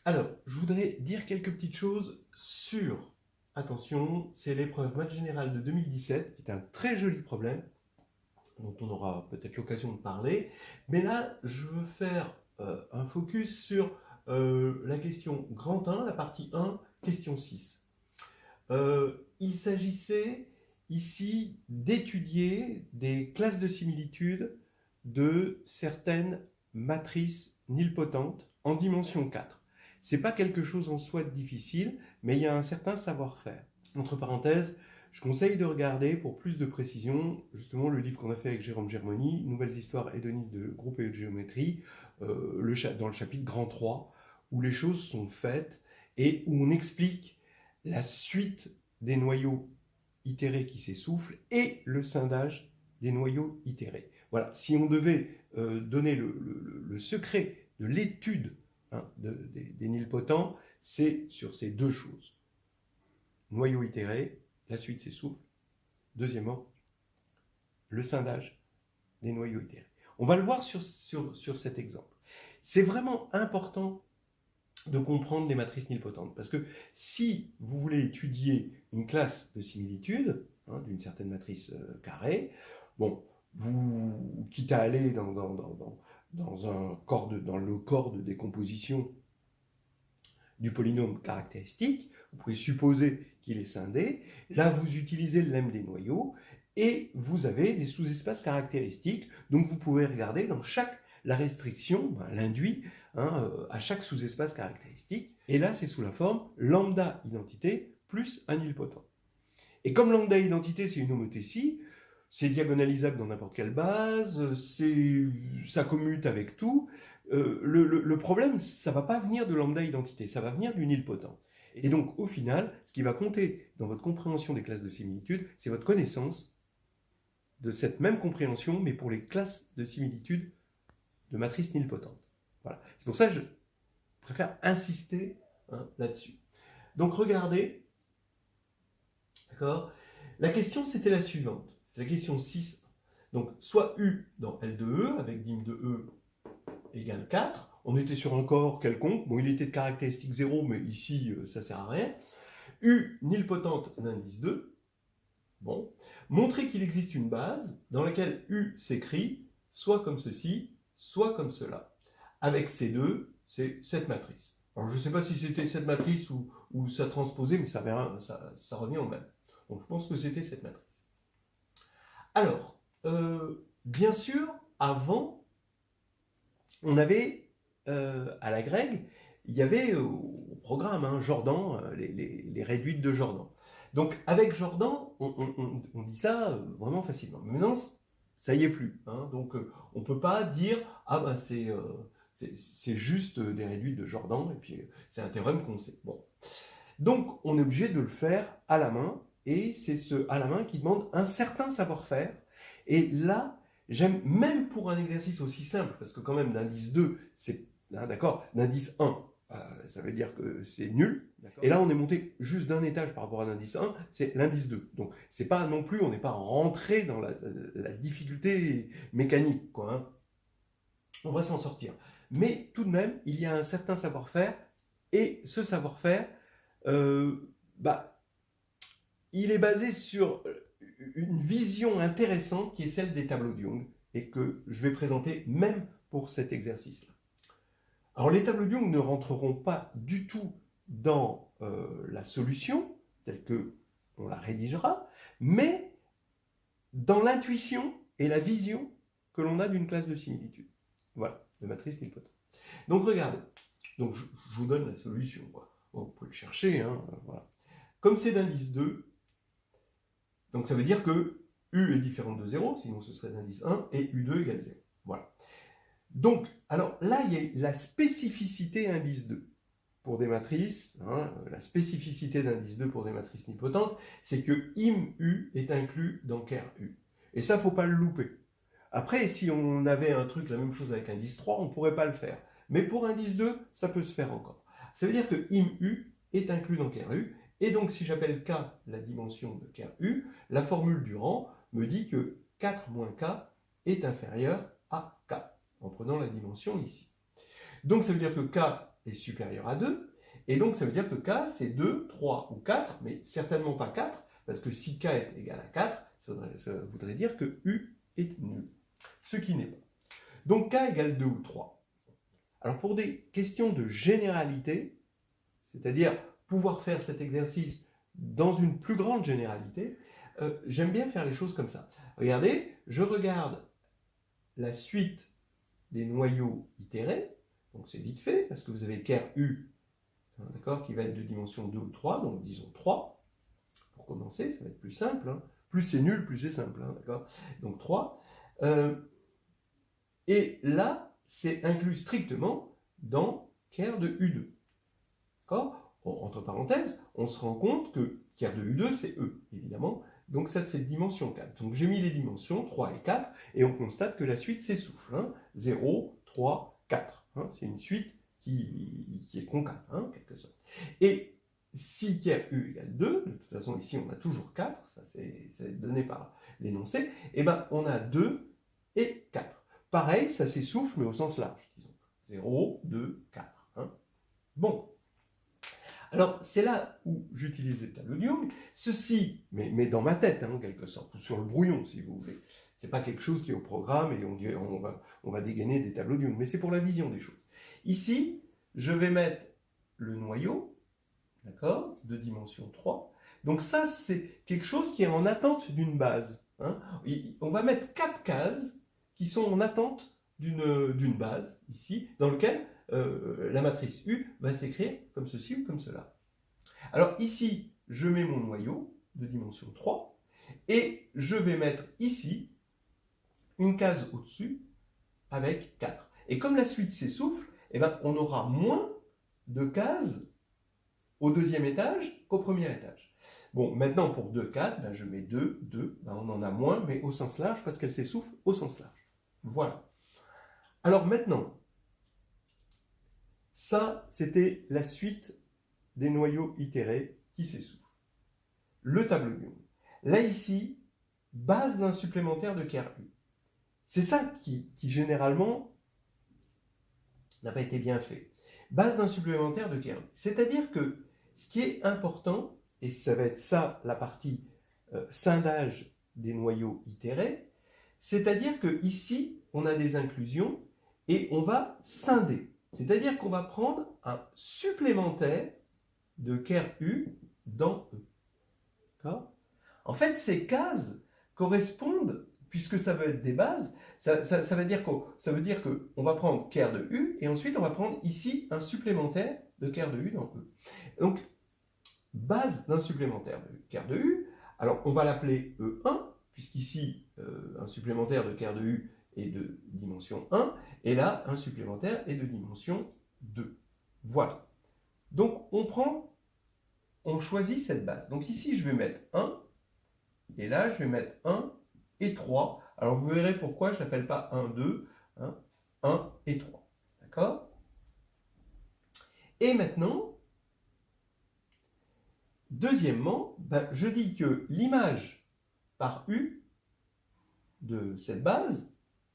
Alors, je voudrais dire quelques petites choses sur, attention, c'est l'épreuve maths générale de 2017, qui est un très joli problème, dont on aura peut-être l'occasion de parler. Mais là, je veux faire un focus sur la question grand 1, la partie 1, question 6. Il s'agissait ici d'étudier des classes de similitude de certaines matrices nilpotentes en dimension 4. Ce n'est pas quelque chose en soi de difficile, mais il y a un certain savoir-faire. Entre parenthèses, je conseille de regarder pour plus de précision justement le livre qu'on a fait avec Jérôme Germoni, Nouvelles histoires hédonistes de groupe et de géométrie, dans le chapitre grand 3, où les choses sont faites et où on explique la suite des noyaux itérés qui s'essoufflent et le scindage des noyaux itérés. Voilà, si on devait donner le secret de l'étude des nilpotents, c'est sur ces deux choses. Noyau itéré, la suite s'essouffle. Deuxièmement, le scindage des noyaux itérés. On va le voir sur cet exemple. C'est vraiment important de comprendre les matrices nilpotentes. Parce que si vous voulez étudier une classe de similitude, d'une certaine matrice carrée, bon, vous, quitte à aller dans le corps de décomposition du polynôme caractéristique, vous pouvez supposer qu'il est scindé, là vous utilisez le lemme des noyaux, et vous avez des sous-espaces caractéristiques, donc vous pouvez regarder dans la restriction, l'induit, à chaque sous-espace caractéristique, et là c'est sous la forme lambda identité plus un nilpotent. Et comme lambda identité c'est une homothétie, c'est diagonalisable dans n'importe quelle base, ça commute avec tout. Le problème, ça ne va pas venir de lambda identité, ça va venir du nilpotent. Et donc, au final, ce qui va compter dans votre compréhension des classes de similitude, c'est votre connaissance de cette même compréhension, mais pour les classes de similitude de matrices nilpotentes. Voilà. C'est pour ça que je préfère insister là-dessus. Donc, regardez, d'accord ? La question, c'était la suivante. C'est la question 6. Donc, soit U dans L de E, avec dim de E égale 4. On était sur un corps quelconque. Bon, il était de caractéristique 0, mais ici, ça ne sert à rien. U nilpotente d'indice 2. Bon. Montrer qu'il existe une base dans laquelle U s'écrit soit comme ceci, soit comme cela. Avec ces deux, c'est cette matrice. Alors, je ne sais pas si c'était cette matrice ou ça transposait, mais ça revient au même. Donc, je pense que c'était cette matrice. Alors, bien sûr, avant, on avait, à la grecque, il y avait au programme Jordan, les réduites de Jordan. Donc, avec Jordan, on dit ça vraiment facilement. Mais maintenant, ça y est plus. Donc, on ne peut pas dire « Ah ben, c'est juste des réduites de Jordan, et puis c'est un théorème qu'on sait. » Bon. Donc, on est obligé de le faire à la main, et c'est ce à la main qui demande un certain savoir-faire. Et là, j'aime, même pour un exercice aussi simple, parce que quand même d'indice 2, c'est, d'accord, d'indice 1, ça veut dire que c'est nul. Et là, on est monté juste d'un étage par rapport à l'indice 1, c'est l'indice 2. Donc, c'est pas non plus, on n'est pas rentré dans la difficulté mécanique, quoi. On va s'en sortir. Mais tout de même, il y a un certain savoir-faire, et ce savoir-faire, il est basé sur une vision intéressante qui est celle des tableaux de Young et que je vais présenter même pour cet exercice-là. Alors les tableaux de Young ne rentreront pas du tout dans la solution telle que on la rédigera, mais dans l'intuition et la vision que l'on a d'une classe de similitude. Voilà, de matrice nilpotente. Donc regardez, donc je vous donne la solution. Bon, vous pouvez le chercher, voilà. Comme c'est d'indice 2, donc ça veut dire que U est différente de 0, sinon ce serait l'indice 1, et U2 égale 0. Voilà. Donc, alors là, il y a la spécificité indice 2 pour des matrices. La spécificité d'indice 2 pour des matrices nilpotentes, c'est que IM-U est inclus dans ker-U. Et ça, il ne faut pas le louper. Après, si on avait un truc, la même chose avec indice 3, on ne pourrait pas le faire. Mais pour indice 2, ça peut se faire encore. Ça veut dire que IM-U est inclus dans ker-U. Et donc, si j'appelle K la dimension de ker-U, la formule du rang me dit que 4 moins K est inférieur à K, en prenant la dimension ici. Donc, ça veut dire que K est supérieur à 2. Et donc, ça veut dire que K, c'est 2, 3 ou 4, mais certainement pas 4, parce que si K est égal à 4, ça voudrait dire que U est nul, ce qui n'est pas. Donc, K égale 2 ou 3. Alors, pour des questions de généralité, c'est-à-dire pouvoir faire cet exercice dans une plus grande généralité, j'aime bien faire les choses comme ça. Regardez, je regarde la suite des noyaux itérés, donc c'est vite fait, parce que vous avez le ker U, d'accord, qui va être de dimension 2 ou 3, donc disons 3. Pour commencer, ça va être plus simple. Hein. Plus c'est nul, plus c'est simple. Hein, d'accord, donc 3. Et là, c'est inclus strictement dans ker de U2. D'accord, entre parenthèses, on se rend compte que ker de U2, c'est E, évidemment. Donc ça, c'est dimension 4. Donc j'ai mis les dimensions 3 et 4, et on constate que la suite s'essouffle. Hein, 0, 3, 4. Hein, c'est une suite qui est concave, hein, en quelque sorte. Et si ker U égale 2, de toute façon ici on a toujours 4, ça c'est donné par l'énoncé, et ben on a 2 et 4. Pareil, ça s'essouffle, mais au sens large, disons. 0, 2, 4. Hein. Bon. Alors, c'est là où j'utilise les tableaux de Young. Ceci, mais dans ma tête, hein, en quelque sorte, ou sur le brouillon, si vous voulez. Ce n'est pas quelque chose qui est au programme et on va dégainer des tableaux de Young, mais c'est pour la vision des choses. Ici, je vais mettre le noyau, d'accord, de dimension 3. Donc ça, c'est quelque chose qui est en attente d'une base. Hein. On va mettre 4 cases qui sont en attente d'une base, ici, dans lequel la matrice U va s'écrire comme ceci ou comme cela. Alors ici, je mets mon noyau de dimension 3 et je vais mettre ici une case au-dessus avec 4. Et comme la suite s'essouffle, eh ben, on aura moins de cases au deuxième étage qu'au premier étage. Bon, maintenant pour 2, 4, ben, je mets 2, 2, ben, on en a moins, mais au sens large parce qu'elle s'essouffle au sens large. Voilà. Alors maintenant, ça, c'était la suite des noyaux itérés qui s'essoufflent. Le tableau de Young. Là, ici, base d'un supplémentaire de ker U. C'est ça qui généralement n'a pas été bien fait. Base d'un supplémentaire de ker U. C'est-à-dire que ce qui est important, et ça va être ça la partie scindage des noyaux itérés, c'est-à-dire que ici, on a des inclusions et on va scinder. C'est-à-dire qu'on va prendre un supplémentaire de ker U dans E. En fait, ces cases correspondent, puisque ça veut être des bases, ça veut dire qu'on va prendre ker de U, et ensuite on va prendre ici un supplémentaire de ker de U dans E. Donc, base d'un supplémentaire de ker de U, alors on va l'appeler E1, puisqu'ici, un supplémentaire de ker de U est de dimension 1, et là, un supplémentaire est de dimension 2. Voilà. Donc, on choisit cette base. Donc ici, je vais mettre 1, et là, je vais mettre 1 et 3. Alors, vous verrez pourquoi je n'appelle pas 1, 2, hein, 1 et 3. D'accord? Et maintenant, deuxièmement, ben, je dis que l'image par U de cette base,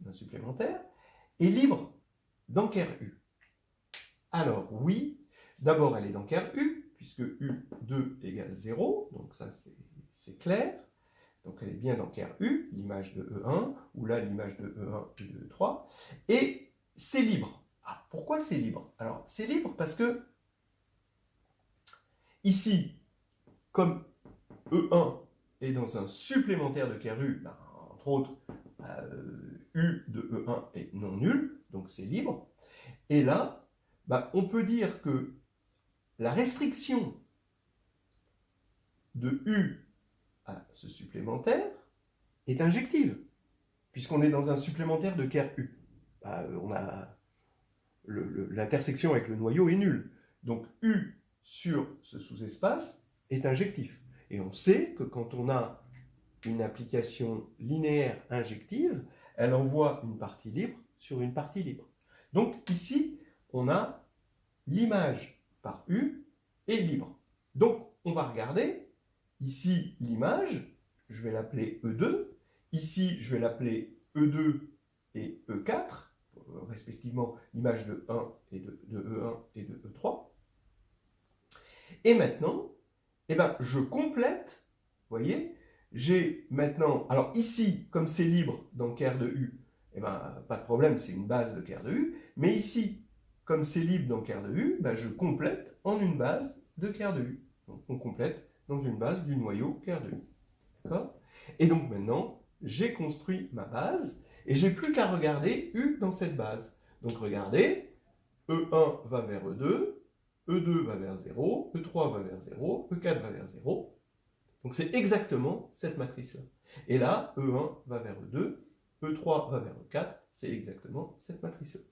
d'un supplémentaire, est libre dans ker U. Alors, oui, d'abord, elle est dans ker U, puisque U2 égale 0, donc ça, c'est clair. Donc, elle est bien dans ker U, l'image de E1, ou là, l'image de E1 et de E3. Et c'est libre. Ah, pourquoi c'est libre? Alors, c'est libre parce que, ici, comme E1 est dans un supplémentaire de ker U, ben, entre autres, U de E1 est non nul, donc c'est libre. Et là, ben, on peut dire que la restriction de U à ce supplémentaire est injective, puisqu'on est dans un supplémentaire de ker U. Ben, on a l'intersection avec le noyau est nulle. Donc U sur ce sous-espace est injectif. Et on sait que quand on a une application linéaire injective, elle envoie une partie libre sur une partie libre. Donc ici, on a l'image par U est libre. Donc on va regarder, ici l'image, je vais l'appeler E2, ici je vais l'appeler E2 et E4, respectivement l'image de 1 et de E1 et de E3. Et maintenant, eh ben, je complète, vous voyez, j'ai maintenant, alors ici, comme c'est libre dans ker de U, eh ben, pas de problème, c'est une base de ker de U, mais ici, comme c'est libre dans ker de U, ben, je complète en une base de ker de U. Donc on complète dans une base du noyau ker de U. D'accord? Et donc maintenant, j'ai construit ma base, et j'ai plus qu'à regarder U dans cette base. Donc regardez, E1 va vers E2, E2 va vers 0, E3 va vers 0, E4 va vers 0. Donc c'est exactement cette matrice-là. Et là, E1 va vers E2, E3 va vers E4, c'est exactement cette matrice-là.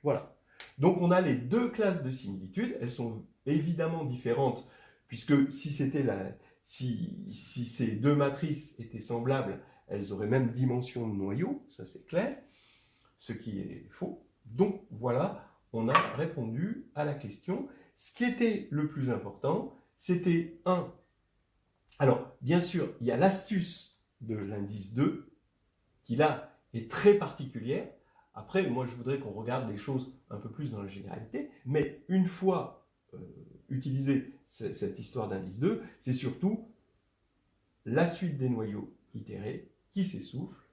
Voilà. Donc on a les deux classes de similitude, elles sont évidemment différentes, puisque si ces deux matrices étaient semblables, elles auraient même dimension de noyau, ça c'est clair, ce qui est faux. Donc voilà, on a répondu à la question. Ce qui était le plus important, c'était 1. Alors, bien sûr, il y a l'astuce de l'indice 2, qui là est très particulière. Après, moi je voudrais qu'on regarde les choses un peu plus dans la généralité, mais une fois utilisé cette histoire d'indice 2, c'est surtout la suite des noyaux itérés qui s'essoufflent,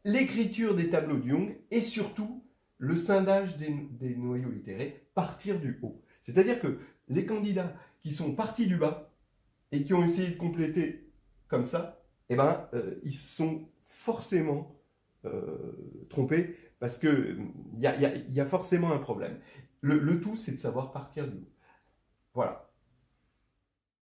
l'écriture des tableaux de Young et surtout le scindage des noyaux itérés partir du haut. C'est-à-dire que les candidats qui sont partis du bas et qui ont essayé de compléter comme ça, eh ben, ils sont forcément trompés parce qu'il y a forcément un problème. Le tout, c'est de savoir partir du haut. Voilà.